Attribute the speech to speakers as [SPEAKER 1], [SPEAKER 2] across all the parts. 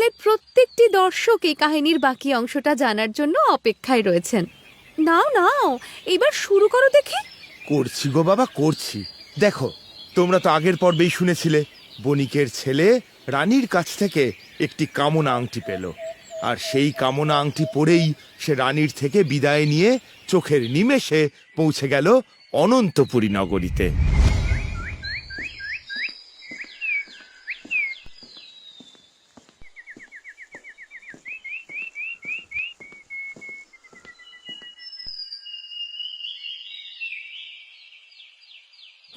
[SPEAKER 1] গ্রামের প্রত্যেকটি দর্শক এই কাহিনীর বাকি অংশটা জানার জন্য অপেক্ষায় রয়েছেন। নাও নাও, এবার শুরু করো দেখি।
[SPEAKER 2] করছি গো বাবা, করছি। দেখো, তোমরা তো আগের পর্বেই শুনেছিলে বণিকের ছেলে রানীর কাছ থেকে একটি কামনা আংটি পেল, আর সেই কামনা আংটি পরেই সে রানীর থেকে বিদায় নিয়ে চোখের নিমেষে পৌঁছে গেল অনন্তপুরী নগরীতে।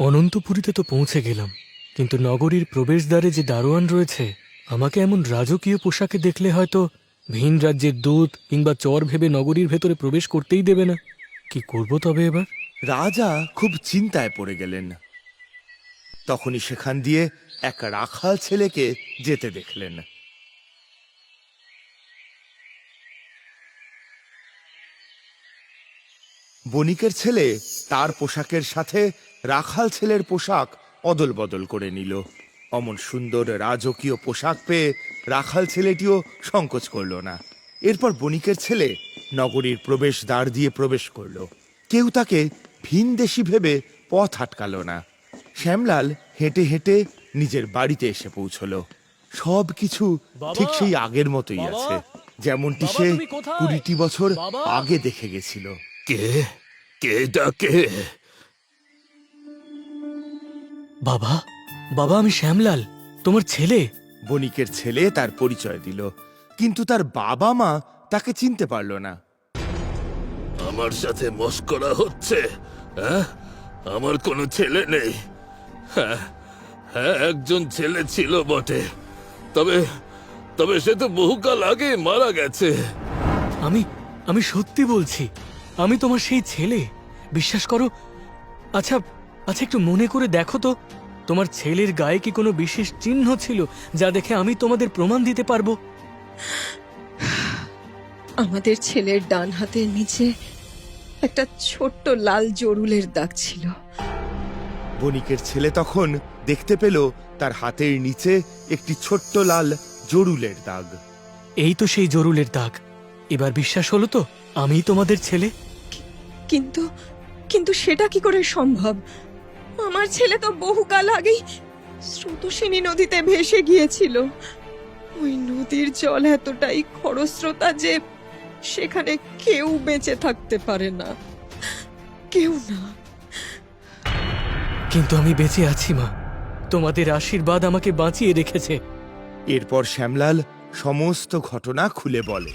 [SPEAKER 3] অনন্তপুরীতে তো পৌঁছে গেলাম, কিন্তু নগরীর প্রবেশদ্বারে যে দারোয়ান রয়েছে আমাকে এমন রাজকীয় পোশাকে দেখলে হয়তো ভিন রাজ্যের দূত কিংবা চর ভেবে নগরীর ভেতরে প্রবেশ করতেই দেবে না। কি করব তবে এবার?
[SPEAKER 2] রাজা খুব চিন্তায় পড়ে গেলেন। তখনই সেখান দিয়ে এক রাখাল ছেলেকে যেতে দেখলেন। বণিকের ছেলে তার পোশাকের সাথে রাখাল ছেলের পোশাক অদল বদল করে নিল। অমন সুন্দর রাজকীয় পোশাক পেয়ে রাখাল ছেলেটিও সংকোচ করল না। এরপর বণিকের ছেলে নগরীর প্রবেশ দ্বার দিয়ে প্রবেশ করল। কেউ তাকে ভিনদেশী ভেবে পথ আটকাল না। শ্যামলাল হেঁটে হেঁটে নিজের বাড়িতে এসে পৌঁছল। সব কিছু ঠিক সেই আগের মতোই আছে, যেমনটি সে 20টি বছর আগে দেখে গেছিল।
[SPEAKER 3] কে কে ডাকে? বাবা, বাবা, আমি শ্যামলাল, তোমার ছেলে।
[SPEAKER 2] বণিকের ছেলে তার পরিচয় দিল, কিন্তু তার বাবা মা তাকে চিনতে পারল না।
[SPEAKER 4] আমার সাথে মস্করা হচ্ছে? হ্যাঁ, আমার কোনো ছেলে নেই। হ্যাঁ হ্যাঁ, একজন ছেলে ছিল বটে, তবে তবে সে তো বহুকাল আগে মারা গেছে।
[SPEAKER 3] আমি আমি সত্যি বলছি, আমি তোমার সেই ছেলে, বিশ্বাস করো। আচ্ছা আচ্ছা, একটু মনে করে দেখো তো, তোমার ছেলের গায়ে কি কোনো বিশেষ চিহ্ন ছিল যা দেখে আমি তোমাদের প্রমাণ দিতে পারবো?
[SPEAKER 5] আমাদের ছেলের ডান হাতের নিচে একটা ছোট্ট লাল জরুলের দাগ ছিল।
[SPEAKER 2] বণিকের ছেলে তখন দেখতে পেল তার হাতের নিচে একটি ছোট্ট লাল জরুলের দাগ।
[SPEAKER 3] এই তো সেই জরুলের দাগ। এবার বিশ্বাস হলো তো আমি তোমাদের ছেলে?
[SPEAKER 5] কিন্তু কিন্তু সেটা কি করে সম্ভব? আমার ছেলে তো বহুকাল আগেই স্রোতস্বিনী নদীতে ভেসে গিয়েছিল। ওই নদীর জল এতটাই খরস্রোতা যে সেখানে কেউ বেঁচে থাকতে পারে না, কেউ না।
[SPEAKER 3] কিন্তু আমি বেঁচে আছি মা, তোমাদের আশীর্বাদ আমাকে বাঁচিয়ে রেখেছে।
[SPEAKER 2] এরপর শ্যামলাল সমস্ত ঘটনা খুলে বলে।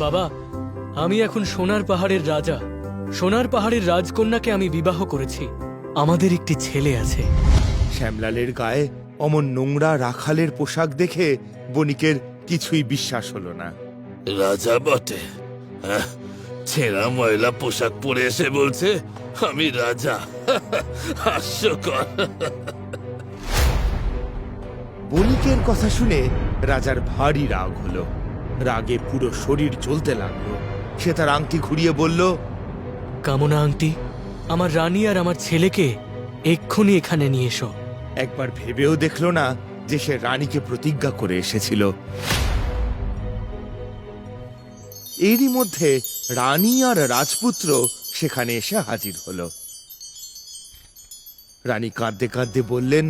[SPEAKER 3] বাবা, আমি এখন সোনার পাহাড়ের রাজা। সোনার পাহাড়ের রাজকন্যাকে আমি বিবাহ করেছি। আমাদের একটি ছেলে আছে।
[SPEAKER 2] শ্যামলালের গায়ে অমন নোংরা রাখালের পোশাক দেখে বণিকের কিছুই বিশ্বাস হলো না।
[SPEAKER 4] রাজা বটে? হ্যাঁ, ছেঁড়া ময়লা পোশাক পরে এসে বলছে আমি রাজা। হাস্যকর।
[SPEAKER 2] বণিকের কথা শুনে রাজার ভারী রাগ হলো। রাগে পুরো শরীর জ্বলতে লাগলো। সে তার আংটি ঘুরিয়ে বলল,
[SPEAKER 3] কামনা আংটি, আমার রানী আর আমার ছেলেকে এক্ষুনি এখানে নিয়ে এসো।
[SPEAKER 2] একবার ভেবেও দেখলো না যে সে রানীকে প্রতিজ্ঞা করে এসেছিল। এরই মধ্যে রানী আর রাজপুত্র সেখানে এসে হাজির হলো। রানী কাঁদতে কাঁদতে বললেন,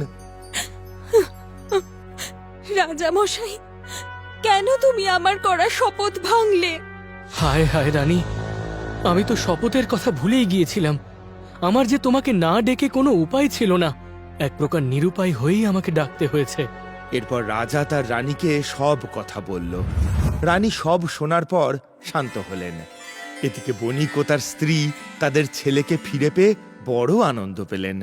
[SPEAKER 5] রাজা মশাই, কেন তুমি আমার করা শপথ ভাঙলে?
[SPEAKER 3] হায় হায় রানী, আমি তো শপথের কথা ভুলেই গিয়েছিলাম। আমার যে তোমাকে না ডেকে কোনো উপায় ছিল না। এক প্রকার নিরুপায় হয়েই আমাকে ডাকতে হয়েছে।
[SPEAKER 2] এরপর রাজা তার রানীকে সব কথা বলল। রানী সব শোনার পর শান্ত হলেন। এদিকে বণিক ও তার স্ত্রী তাদের ছেলেকে ফিরে পেয়ে বড় আনন্দ পেলেন।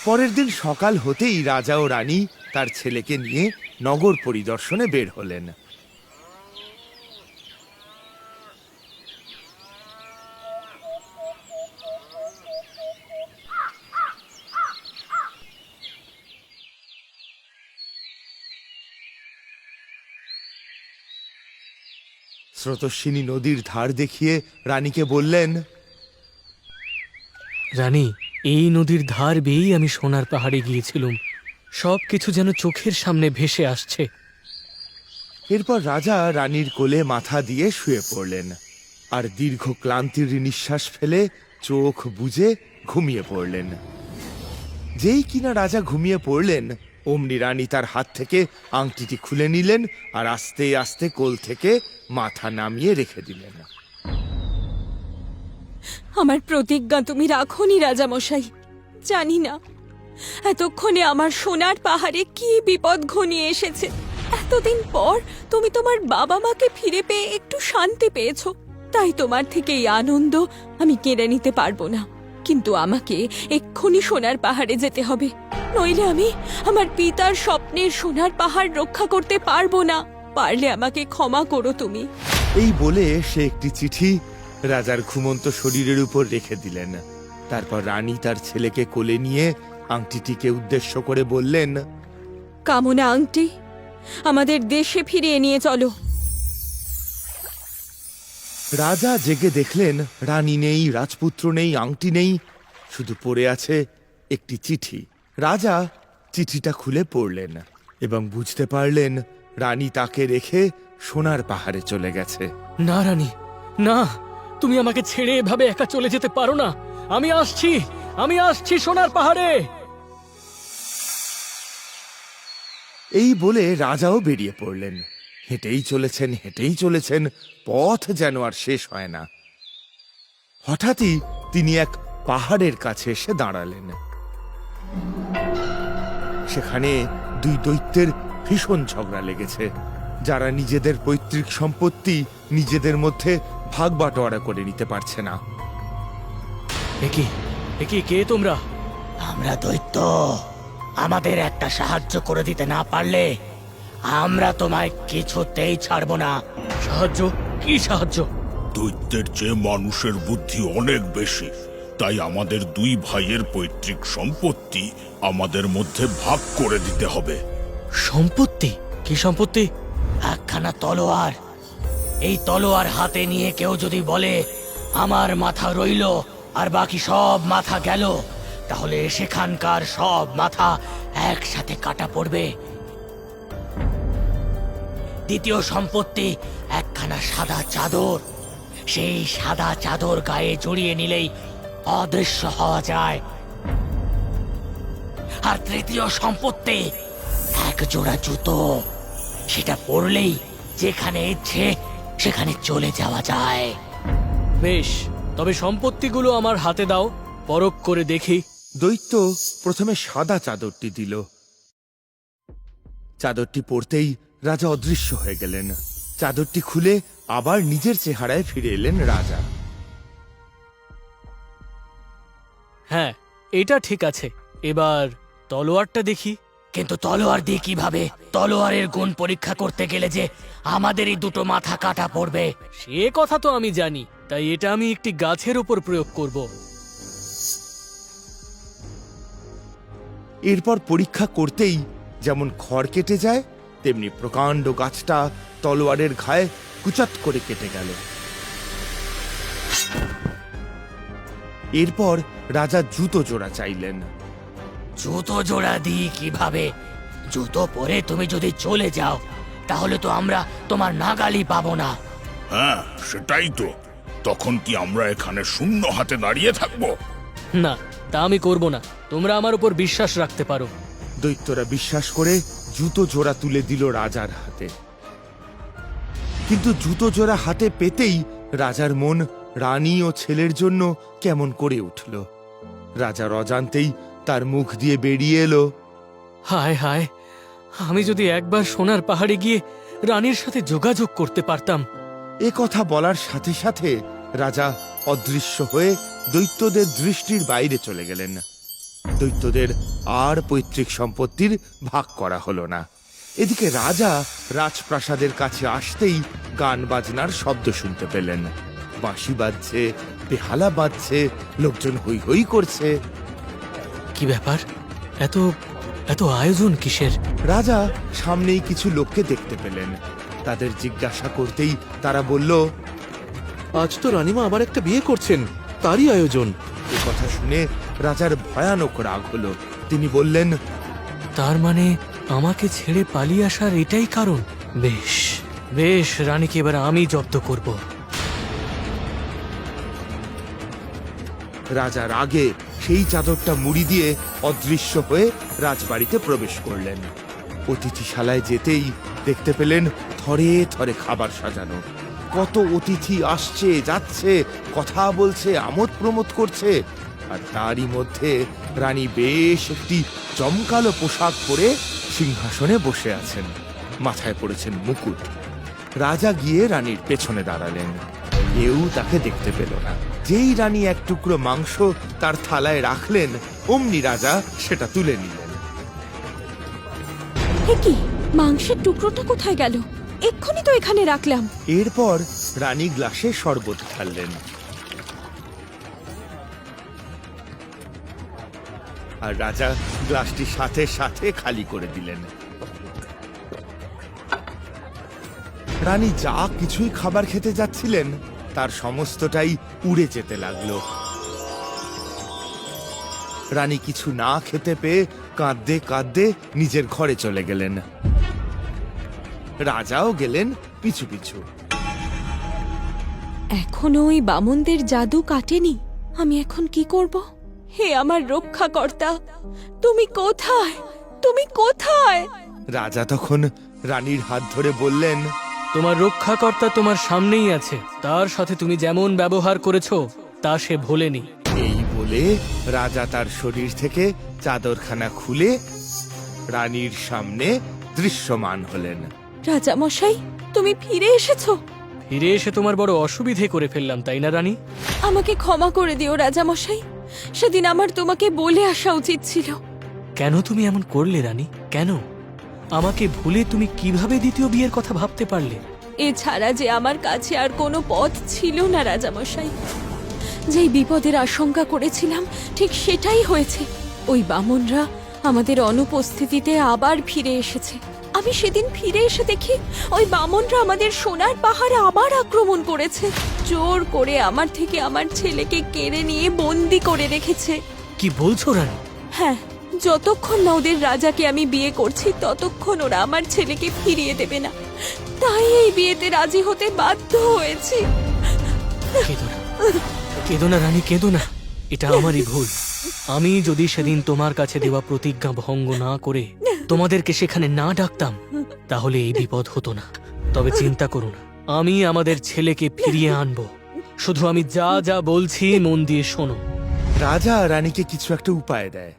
[SPEAKER 2] পরের দিন সকাল হতেই রাজা ও রানী তার ছেলেকে নিয়ে নগর পরিদর্শনে বের হলেন। স্রোতস্বিনী নদীর ধার দেখিয়ে রানীকে বললেন,
[SPEAKER 3] রানী, এই নদীর ধার বেয়েই আমি সোনার পাহাড়ে গিয়েছিলাম। সব কিছু যেন চোখের সামনে ভেসে আসছে।
[SPEAKER 2] এরপর রাজা রানীর কোলে মাথা দিয়ে শুয়ে পড়লেন আর দীর্ঘ ক্লান্তির নিঃশ্বাস ফেলে চোখ বুজে ঘুমিয়ে পড়লেন। যেই কিনা রাজা ঘুমিয়ে পড়লেন, অমনি রানী তার হাত থেকে আংটিটি খুলে নিলেন আর আস্তে আস্তে কোল থেকে মাথা নামিয়ে রেখে দিলেন।
[SPEAKER 5] আমার প্রতিজ্ঞা তুমি রাখোনি রাজামশাই। জানি না এতক্ষণে আমার সোনার পাহাড়ে কি বিপদ ঘনিয়ে এসেছে। এতদিন পর তুমি তোমার বাবা মাকে ফিরে পেয়ে একটু শান্তি পেয়েছো, তাই তোমার থেকে এই আনন্দ আমি কেড়ে নিতে পারবো না। কিন্তু আমাকে এক্ষুনি সোনার পাহাড়ে যেতে হবে, নইলে আমি আমার পিতার স্বপ্নের সোনার পাহাড় রক্ষা করতে পারবো না। পারলে আমাকে ক্ষমা করো তুমি।
[SPEAKER 2] এই বলে সে একটি চিঠি রাজার ঘুমন্ত শরীরের উপর রেখে দিলেন। তারপর রানী তার ছেলেকে কোলে নিয়ে আংটিটিকে উদ্দেশ্য করে বললেন,
[SPEAKER 5] কামনা আংটি, আমাদের দেশে ফিরিয়ে নিয়ে চলো।
[SPEAKER 2] রাজা জেগে দেখলেন রানী নেই, রাজপুত্র নেই, আংটি নেই, শুধু পড়ে আছে একটি চিঠি। রাজা চিঠিটা খুলে পড়লেন এবং বুঝতে পারলেন রানী তাকে রেখে সোনার পাহাড়ে চলে গেছে।
[SPEAKER 3] না রানী, না, তুমি আমাকে ছেড়ে এভাবে একা চলে যেতে পারো না। আমি আসছি, আমি আসছি সোনার পাহাড়ে।
[SPEAKER 2] এই বলে রাজাও বেরিয়ে পড়লেন। হেঁটেই চলেছেন, হেঁটেই চলেছেন, পথ যেন আর শেষ হয় না। হঠাৎই তিনি এক পাহাড়ের কাছে এসে দাঁড়ালেন। সেখানে দুই দৈত্যের ভীষণ ঝগড়া লেগেছে, যারা নিজেদের পৈতৃক সম্পত্তি নিজেদের মধ্যে ভাগ বাটোয়ারা করে নিতে পারছে না।
[SPEAKER 3] একি কে তোমরা?
[SPEAKER 6] আমরা দৈত্য। আমাদের একটা সাহায্য করে দিতে না পারলে আমরা তোমায় কিছুতেই ছাড়বো না।
[SPEAKER 3] সাহায্য? কি সাহায্য?
[SPEAKER 4] দৈত্যের চেয়ে মানুষের বুদ্ধি অনেক বেশি, তাই আমাদের দুই ভাইয়ের পৈতৃক সম্পত্তি আমাদের মধ্যে ভাগ করে দিতে হবে।
[SPEAKER 3] সম্পত্তি? কি সম্পত্তি?
[SPEAKER 6] একখানা তলোয়ার। এই তলোয়ার হাতে নিয়ে কেউ যদি বলে আমার মাথা রইল আর বাকি সব মাথা গেল, তাহলে সেখানকার সব মাথা একসাথে কাটা পড়বে। দ্বিতীয় সম্পত্তি একখানা সাদা চাদর। সেই সাদা চাদর গায়ে জড়িয়ে নিলেই অদৃশ্য হওয়া যায়। আর তৃতীয় সম্পত্তি এক জোড়া জুতো। সেটা পরলেই যেখানে ইচ্ছে সেখানে চলে যাওয়া যায়।
[SPEAKER 3] বেশ, তবে সম্পত্তিগুলো আমার হাতে দাও, পরখ করে দেখি।
[SPEAKER 2] দৈত্য প্রথমে সাদা চাদরটি দিল। চাদরটি পরতেই রাজা অদৃশ্য হয়ে গেলেন। চাদরটি খুলে আবার নিজের চেহারায় ফিরে এলেন রাজা।
[SPEAKER 3] হ্যাঁ, এটা ঠিক আছে। এবার তলোয়ারটা দেখি।
[SPEAKER 6] কিন্তু তলোয়ার দিয়ে কিভাবে? তলোয়ারের গুণ পরীক্ষা করতে গেলে যে আমাদেরই দুটো মাথা কাটা পড়বে।
[SPEAKER 3] সে কথা তো আমি জানি, তাই এটা আমি একটি গাছের উপর প্রয়োগ করব।
[SPEAKER 2] এরপর পরীক্ষা করতেই যেমন খড় কেটে যায়, তেমনি প্রকাণ্ড গাছটা তলোয়ারের ঘায়ে কুচাত করে কেটে গেল। এরপর রাজা জুতো জোড়া চাইলেন।
[SPEAKER 6] জুতো জোড়া দিই কিভাবে? জুতো পরে তুমি যদি চলে যাও তাহলে তো আমরা তোমার নাগালি পাবো না।
[SPEAKER 4] হ্যাঁ, সেটাই তো। তখন কি আমরা এখানে শূন্য হাতে দাঁড়িয়ে থাকবো?
[SPEAKER 3] না, তা আমি করব না। তোমরা আমার উপর বিশ্বাস রাখতে পারো।
[SPEAKER 2] দৈত্যরা বিশ্বাস করে জুতো জোড়া তুলে দিল রাজার হাতে। কিন্তু জুতো জোড়া হাতে পেতেই রাজার মন রানী ও ছেলের জন্য কেমন করে উঠল। রাজার অজান্তেই তার মুখ দিয়ে বেরিয়ে এলো,
[SPEAKER 3] হায় হায়, আমি যদি একবার সোনার পাহাড়ে গিয়ে রানীর সাথে যোগাযোগ করতে পারতাম।
[SPEAKER 2] এ কথা বলার সাথে সাথে রাজা অদৃশ্য হয়ে দৈত্যদের দৃষ্টির বাইরে চলে গেলেন। দৈত্যদের আর পৈতৃক সম্পত্তির ভাগ করা হলো না। এদিকে রাজা রাজপ্রাসাদের কাছে আসতেই গান বাজনার শব্দ শুনতে পেলেন। বাঁশি বাজছে, বেহালা বাজছে, লোকজন হৈ হৈ করছে।
[SPEAKER 3] কি ব্যাপার, এত এত আয়োজন কিসের?
[SPEAKER 2] রাজা সামনেই কিছু লোককে দেখতে পেলেন। তাদের জিজ্ঞাসা করতেই তারা বলল,
[SPEAKER 7] আজ তো রানীমা আবার একটা বিয়ে করছেন, তারই আয়োজন।
[SPEAKER 2] এ কথা শুনে রাজার ভয়ানক রাগ হলো। তিনি বললেন,
[SPEAKER 3] তার মানে আমাকে ছেড়ে পালিয়ে আসার এটাই কারণ? বেশ বেশ, রানীকে এবার আমি জব্দ করব।
[SPEAKER 2] রাজা রাগে সেই চাদরটা মুড়ি দিয়ে অদৃশ্য হয়ে রাজবাড়িতে প্রবেশ করলেন। অতিথিশালায় যেতেই দেখতে পেলেন থরে থরে খাবার সাজানো। কত অতিথি আসছে যাচ্ছে, কথা বলছে, আমোদ প্রমোদ করছে। আর তারই মধ্যে রানী বেশ একটি জমকালো পোশাক পরে সিংহাসনে বসে আছেন। মাথায় পড়েছেন মুকুট। রাজা গিয়ে রানীর পেছনে দাঁড়ালেন। কেউ তাকে দেখতে পেল না। যেই রানী এক টুকরো মাংস তার থালায় রাখলেন, অমনি রাজা সেটা তুলে নিলেন।
[SPEAKER 5] এ কি, মাংসের টুকরোটা কোথায় গেল? এক্ষুনি তো এখানে রাখলাম।
[SPEAKER 2] এরপর রানী গ্লাসে শরবত ঢাললেন। আর রাজা গ্লাসটি সাথে সাথে খালি করে দিলেন। রানী যা কিছুই খাবার খেতে যাচ্ছিলেন তার সমস্তটাই উড়ে যেতে লাগলো। রানী কিছু না খেতে পেয়ে কাঁদতে কাঁদতে নিজের ঘরে চলে গেলেন। রাজাও গেলেন পিছু পিছু।
[SPEAKER 5] এখনো ওই বামনদের জাদু কাটেনি। আমি এখন কি করব? হে আমার রক্ষাকর্তা, তুমি কোথায়? তুমি কোথায়?
[SPEAKER 2] রাজা তখন রানীর হাত ধরে বললেন,
[SPEAKER 3] তোমার রক্ষাকর্তা তোমার সামনেই আছে। তার সাথে তুমি যেমন ব্যবহার করেছো তা সে ভোলেনি।
[SPEAKER 2] এই বলে রাজা তার শরীর থেকে চাদরখানা খুলে রানীর সামনে দৃশ্যমান হলেন।
[SPEAKER 5] রাজা মশাই, তুমি ফিরে এসেছো।
[SPEAKER 3] ফিরে এসে তোমার বড় অসুবিধে করে ফেললাম, তাই না রানী?
[SPEAKER 5] আমাকে ক্ষমা করে দিও রাজা মশাই। সেদিন আমার তোমাকে বলে আসা উচিত ছিল।
[SPEAKER 3] কেন তুমি এমন করলে রানী? কেন? আমাকে ভুলে তুমি কিভাবে দ্বিতীয় বিয়ের কথা ভাবতে পারলে?
[SPEAKER 5] এছাড়া যে আমার কাছে আর কোনো পথ ছিল না রাজা মশাই। যেই বিপদের আশঙ্কা করেছিলাম ঠিক সেটাই হয়েছে। ওই বামনরা আমাদের অনুপস্থিতিতে আবার ফিরে এসেছে। আমি সেদিন ফিরে এসে দেখি ওই বামনরা আমাদের সোনার পাহাড়ে আবার আক্রমণ করেছে। জোর করে আমার থেকে আমার ছেলেকে কেড়ে নিয়ে বন্দি করে রেখেছে।
[SPEAKER 3] কি বলছো রানী?
[SPEAKER 5] হ্যাঁ, যতক্ষণ না ওদের রাজাকে আমি বিয়ে করছি ততক্ষণ ওরা আমার ছেলেকে ফিরিয়ে দেবে না। তাই এই বিয়েতে রাজি হতে বাধ্য হয়েছি।
[SPEAKER 3] কেঁদো না, কেঁদো না রানী, কেঁদো না। এটা আমারই ভুল। আমি যদি সেদিন তোমার কাছে দেওয়া প্রতিজ্ঞা ভঙ্গ না করে তোমাদেরকে সেখানে না ডাকতাম তাহলে এই বিপদ হতো না। তবে চিন্তা করো না, আমি আমাদের ছেলেকে ফিরিয়ে আনবো। শুধু আমি যা যা বলছি মন দিয়ে শোনো।
[SPEAKER 2] রাজা রানীকে কিছু একটা উপায় দেয়।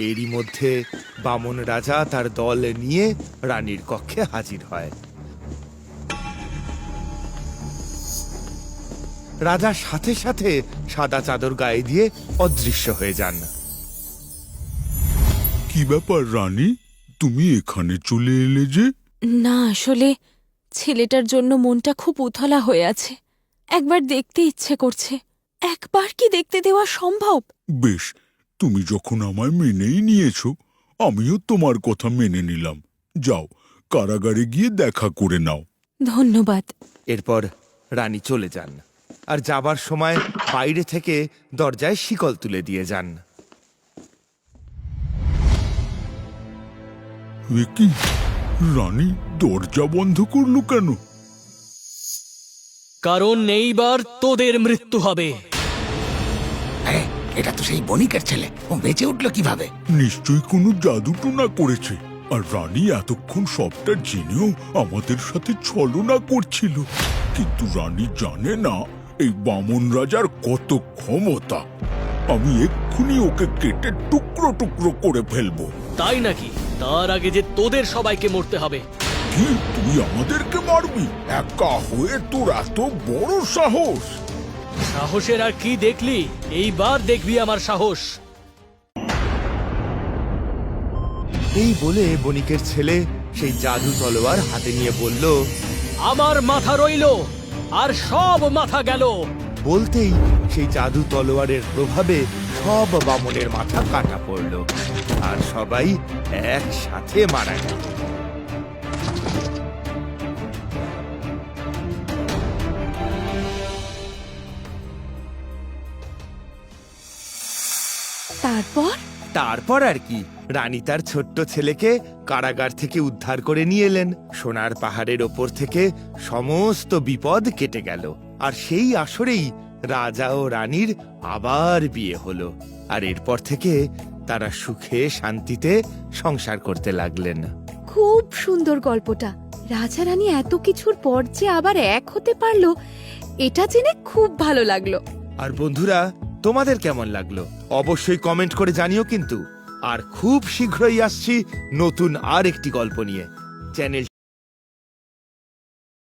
[SPEAKER 2] এরই মধ্যে বামন রাজা তার দল নিয়ে রানীর কক্ষে হাজির হয়। রাজা সাথে সাথে সাদা চাদর গায়ে দিয়ে অদৃশ্য হয়ে যান।
[SPEAKER 8] কি ব্যাপার রানী, তুমি এখানে চলে এলে যে?
[SPEAKER 5] না, আসলে ছেলেটার জন্য মনটা খুব উথলা হয়ে আছে। একবার দেখতে ইচ্ছে করছে। একবার কি দেখতে দেওয়া সম্ভব?
[SPEAKER 8] বেশ, তুমি যখন আমায় মেনেই নিয়েছো, আমিও তোমার কথা মেনে নিলাম। যাও, কারাগারে গিয়ে দেখা করে নাও।
[SPEAKER 5] ধন্যবাদ।
[SPEAKER 2] এরপর রানী চলে যান আর যাবার সময় বাইরে থেকে দরজায় শিকল তুলে দিয়ে যান।
[SPEAKER 8] এ কি, রানী দরজা বন্ধ করলো কেন?
[SPEAKER 3] কারণ এইবার তোদের মৃত্যু হবে।
[SPEAKER 6] আরে, এটা তো সেই বণিকের ছেলে। ও বেঁচে উঠলো কিভাবে?
[SPEAKER 8] নিশ্চয়ই কোনো জাদু টোনা করেছে। আর রানী এতক্ষণ সবটা জেনেও আমাদের সাথে ছলনা করছিল। কিন্তু রানী জানে না এই বামন রাজার কত ক্ষমতা। আমি এক্ষুনি ওকে কেটে টুকরো টুকরো করে ফেলবো।
[SPEAKER 3] তাই নাকি? তার আগে যে তোদের সবাইকে মরতে হবে।
[SPEAKER 8] কি, তুই আমাদেরকে মারবি? একা হয়ে তোর এত বড় সাহস?
[SPEAKER 3] সাহসের আর কি দেখলি? এইবার দেখবি আমার সাহস।
[SPEAKER 2] এই বলে বণিকের ছেলে সেই জাদু তলোয়ার হাতে নিয়ে বলল,
[SPEAKER 3] আমার মাথা রইলো আর সব মাথা গেল।
[SPEAKER 2] বলতেই সেই জাদু তলোয়ারের প্রভাবে সব বামনের মাথা কাটা পড়ল আর সবাই একসাথে মারা গেল। তারপর আর কি, রানী তার ছোট্ট ছেলেকে কারাগার থেকে উদ্ধার করে নিয়ে এলেন। সোনার পাহাড়ের ওপর থেকে সমস্ত বিপদ কেটে গেল। আর সেই আসরেই রাজা ও রানীর আবার বিয়ে হলো। আর এরপর থেকে তারা সুখে শান্তিতে সংসার করতে লাগলেন।
[SPEAKER 1] খুব সুন্দর গল্পটা। রাজা রানী এত কিছুর পর যে আবার এক হতে পারলো, এটা জেনে খুব ভালো লাগলো।
[SPEAKER 2] আর বন্ধুরা, তোমাদের কেমন লাগলো অবশ্যই কমেন্ট করে জানিও কিন্তু। আর খুব শীঘ্রই আসছি নতুন আর একটি গল্প নিয়ে। চ্যানেল